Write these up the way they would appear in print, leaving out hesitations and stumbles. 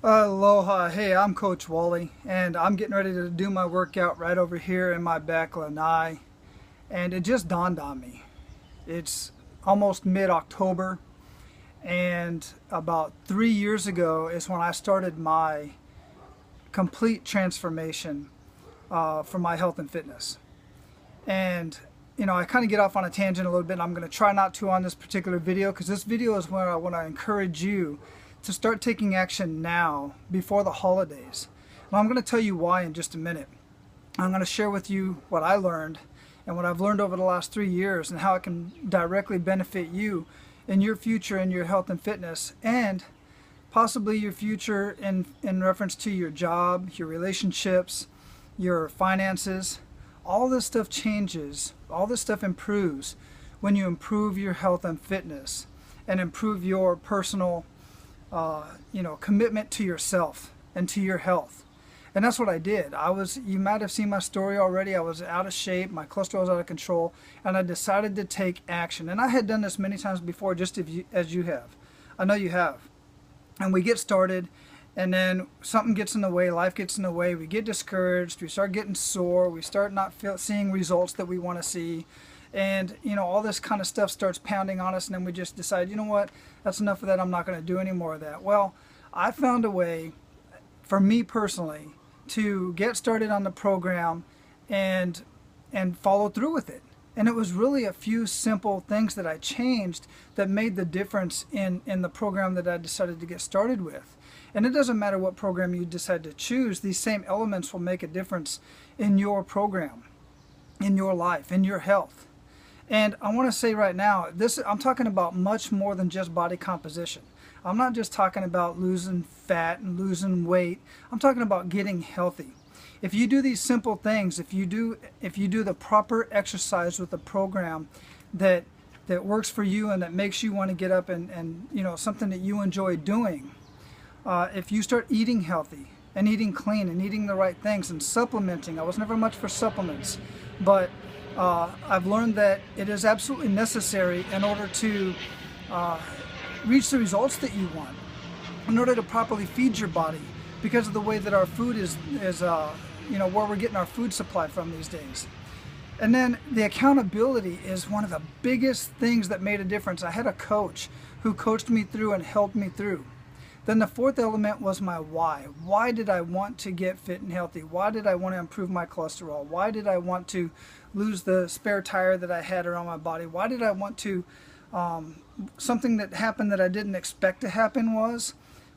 Aloha, hey, I'm Coach Wally, and I'm getting ready to do my workout right over here in my back lanai. And it just dawned on me. It's almost mid-October, and about 3 years ago is when I started my complete transformation for my health and fitness. And I kind of get off on a tangent a little bit, and I'm going to try not to on this particular video, because this video is where I want to encourage you to start taking action now before the holidays. And I'm going to tell you why in just a minute. I'm going to share with you what I learned and what I've learned over the last 3 years, and how it can directly benefit you in your future in your health and fitness, and possibly your future in reference to your job, your relationships, your finances. All this stuff changes, all this stuff improves when you improve your health and fitness and improve your personal commitment to yourself and to your health. And that's what I did. You might have seen my story already. I was out of shape, my cholesterol was out of control, and I decided to take action. And I had done this many times before, just as you have. I know you have. And we get started, and then something gets in the way, life gets in the way, we get discouraged, we start getting sore, we start not seeing results that we want to see. And all this kind of stuff starts pounding on us, and then we just decide, you know what, that's enough of that, I'm not going to do any more of that. Well, I found a way, for me personally, to get started on the program and follow through with it. And it was really a few simple things that I changed that made the difference in the program that I decided to get started with. And it doesn't matter what program you decide to choose, these same elements will make a difference in your program, in your life, in your health. And I want to say right now, I'm talking about much more than just body composition. I'm not just talking about losing fat and losing weight. I'm talking about getting healthy. If you do these simple things, if you do the proper exercise with a program that works for you and that makes you want to get up and something that you enjoy doing, if you start eating healthy and eating clean and eating the right things and supplementing. I was never much for supplements, but I've learned that it is absolutely necessary in order to reach the results that you want, in order to properly feed your body, because of the way that our food is where we're getting our food supply from these days. And then the accountability is one of the biggest things that made a difference. I had a coach who coached me through and helped me through. Then the fourth element was my why. Why did I want to get fit and healthy? Why did I want to improve my cholesterol? Why did I want to lose the spare tire that I had around my body? Why did I want to, something that happened that I didn't expect to happen was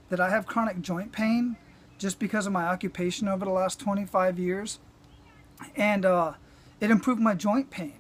that I have chronic joint pain just because of my occupation over the last 25 years. And it improved my joint pain.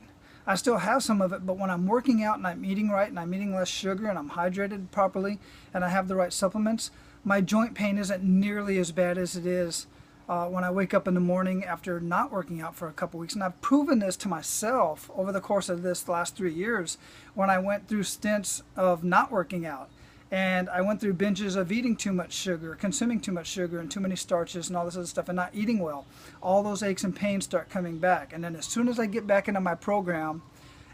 I still have some of it, but when I'm working out and I'm eating right and I'm eating less sugar and I'm hydrated properly and I have the right supplements, my joint pain isn't nearly as bad as it is when I wake up in the morning after not working out for a couple weeks. And I've proven this to myself over the course of this last 3 years when I went through stints of not working out. And I went through binges of eating too much sugar, consuming too much sugar and too many starches and all this other stuff, and not eating well. All those aches and pains start coming back. And then as soon as I get back into my program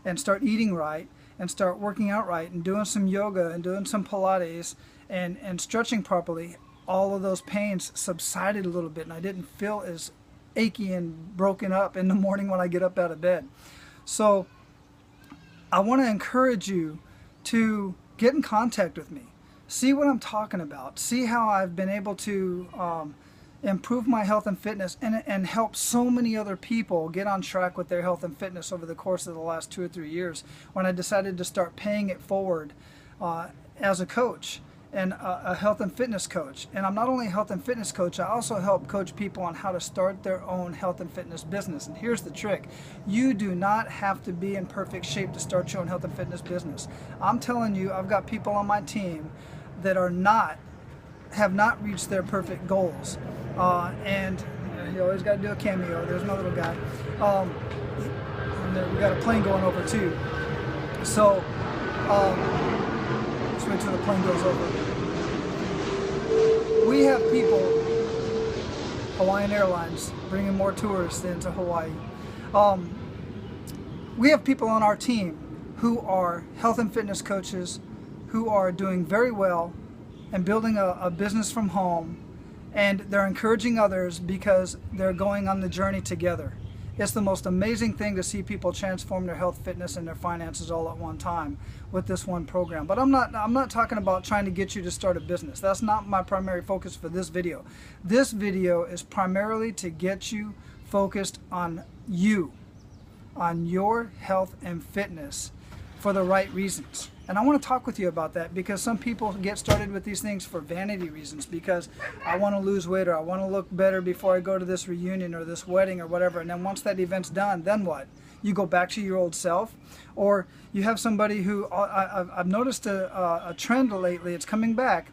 and start eating right and start working out right and doing some yoga and doing some Pilates and stretching properly, all of those pains subsided a little bit, and I didn't feel as achy and broken up in the morning when I get up out of bed. So I want to encourage you to get in contact with me. See what I'm talking about. See how I've been able to improve my health and fitness and help so many other people get on track with their health and fitness over the course of the last 2 or 3 years, when I decided to start paying it forward as a coach and a health and fitness coach. And I'm not only a health and fitness coach, I also help coach people on how to start their own health and fitness business. And here's the trick. You do not have to be in perfect shape to start your own health and fitness business. I'm telling you, I've got people on my team that have not reached their perfect goals. And you always got to do a cameo. There's my little guy. And then we got a plane going over too. So, let's wait till the plane goes over. We have people, Hawaiian Airlines, bringing more tourists into Hawaii. We have people on our team who are health and fitness coaches, who are doing very well and building a business from home, and they're encouraging others because they're going on the journey together. It's the most amazing thing to see people transform their health, fitness, and their finances all at one time with this one program. But I'm not talking about trying to get you to start a business. That's not my primary focus for this video. This video is primarily to get you focused on you, on your health and fitness for the right reasons. And I want to talk with you about that, because some people get started with these things for vanity reasons, because I want to lose weight, or I want to look better before I go to this reunion or this wedding or whatever. And then once that event's done, then what? You go back to your old self? Or you have somebody who, I've noticed a trend lately, it's coming back,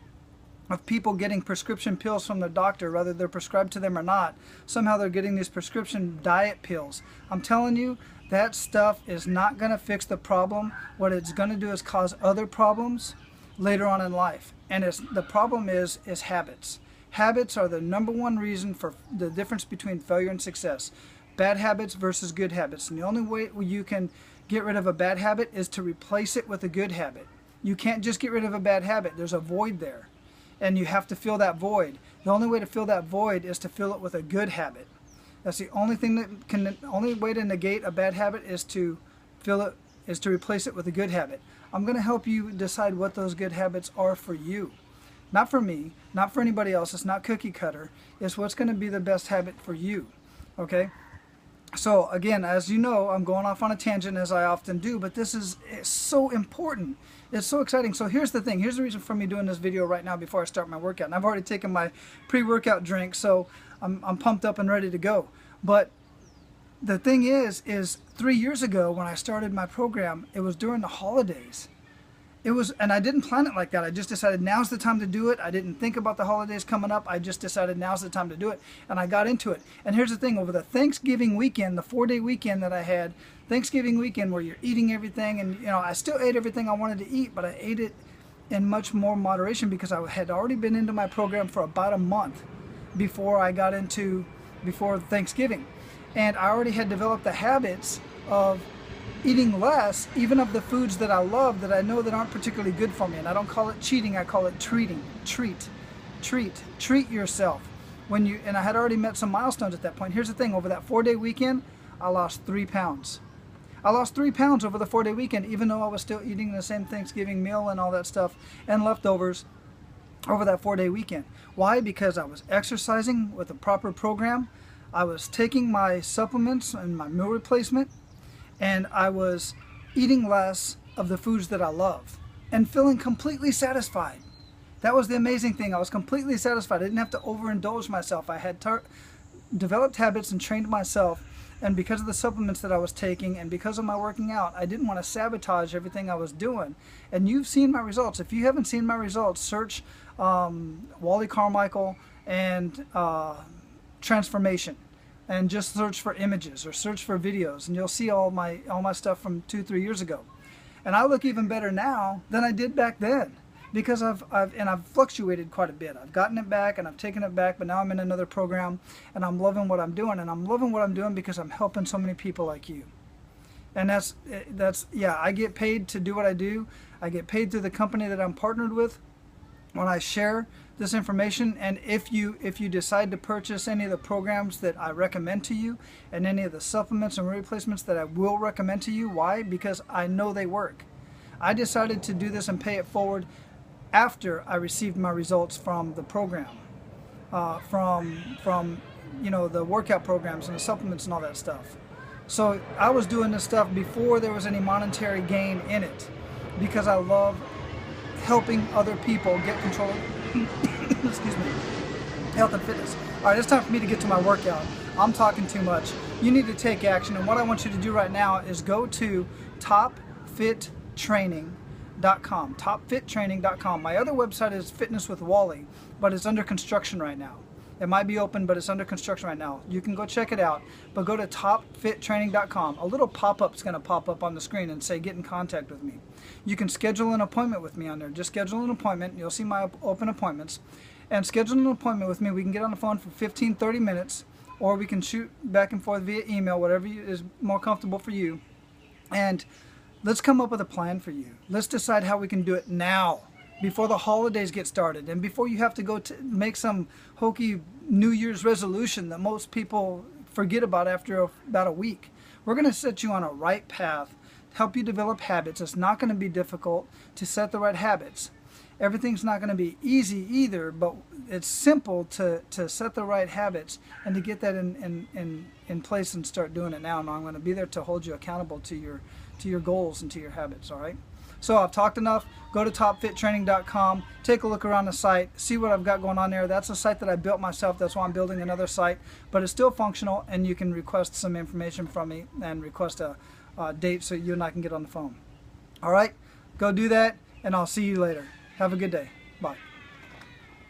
of people getting prescription pills from their doctor, whether they're prescribed to them or not. Somehow they're getting these prescription diet pills. I'm telling you, that stuff is not going to fix the problem. What it's going to do is cause other problems later on in life. And the problem is habits. Habits are the #1 reason for the difference between failure and success. Bad habits versus good habits. And the only way you can get rid of a bad habit is to replace it with a good habit. You can't just get rid of a bad habit. There's a void there, and you have to fill that void. The only way to fill that void is to fill it with a good habit. That's the only thing that can, only way to negate a bad habit is to replace it with a good habit. I'm going to help you decide what those good habits are for you. Not for me, not for anybody else. It's not cookie cutter. It's what's going to be the best habit for you. Okay? So again, as you know, I'm going off on a tangent, as I often do, but it's so important. It's so exciting. So here's the thing. Here's the reason for me doing this video right now before I start my workout. And I've already taken my pre-workout drink, so I'm pumped up and ready to go. But the thing is 3 years ago when I started my program, it was during the holidays. And I didn't plan it like that. I just decided now's the time to do it. I didn't think about the holidays coming up. I just decided now's the time to do it. And I got into it. And here's the thing, over the Thanksgiving weekend, the 4-day weekend that I had, Thanksgiving weekend where you're eating everything, and you know, I still ate everything I wanted to eat, but I ate it in much more moderation because I had already been into my program for about a month before Thanksgiving. And I already had developed the habits of eating less, even of the foods that I love, that I know that aren't particularly good for me. And I don't call it cheating, I call it treating. Treat yourself. And I had already met some milestones at that point. Here's the thing, over that 4-day weekend, I lost 3 pounds. I lost 3 pounds over the 4-day weekend, even though I was still eating the same Thanksgiving meal and all that stuff and leftovers over that 4-day weekend. Why? Because I was exercising with a proper program. I was taking my supplements and my meal replacement, and I was eating less of the foods that I love and feeling completely satisfied. That was the amazing thing. I was completely satisfied. I didn't have to overindulge myself. I had developed habits and trained myself, and because of the supplements that I was taking and because of my working out, I didn't want to sabotage everything I was doing. And you've seen my results. If you haven't seen my results, search Wally Carmichael and transformation, and just search for images or search for videos, and you'll see all my stuff from 2-3 years ago. And I look even better now than I did back then, because I've fluctuated quite a bit. I've gotten it back and I've taken it back, but now I'm in another program and I'm loving what I'm doing. And I'm loving what I'm doing because I'm helping so many people like you. And yeah, I get paid to do what I do. I get paid through the company that I'm partnered with when I share this information. And if you decide to purchase any of the programs that I recommend to you, and any of the supplements and replacements that I will recommend to you, why? Because I know they work. I decided to do this and pay it forward after I received my results from the program, from you know, the workout programs and the supplements and all that stuff. So I was doing this stuff before there was any monetary gain in it, because I love helping other people get control of excuse me, health and fitness. All right, it's time for me to get to my workout. I'm talking too much. You need to take action, and what I want you to do right now is go to topfittraining.com. Topfittraining.com. My other website is Fitness with Wally, but it's under construction right now. It might be open, but it's under construction right now. You can go check it out, but go to topfittraining.com. A little pop-up is going to pop up on the screen and say, get in contact with me. You can schedule an appointment with me on there. Just schedule an appointment. You'll see my open appointments. And schedule an appointment with me. We can get on the phone for 15-30 minutes, or we can shoot back and forth via email, whatever is more comfortable for you. And let's come up with a plan for you. Let's decide how we can do it now. before the holidays get started and before you have to go to make some hokey New Year's resolution that most people forget about after about a week. We're going to set you on a right path, help you develop habits. It's not going to be difficult to set the right habits. Everything's not going to be easy either, but it's simple to set the right habits and to get that in place and start doing it now. And I'm going to be there to hold you accountable to your goals and to your habits, all right? So I've talked enough. Go to topfittraining.com, take a look around the site, see what I've got going on there. That's a site that I built myself. That's why I'm building another site, but it's still functional, and you can request some information from me and request a date so you and I can get on the phone. All right, go do that, and I'll see you later. Have a good day. Bye.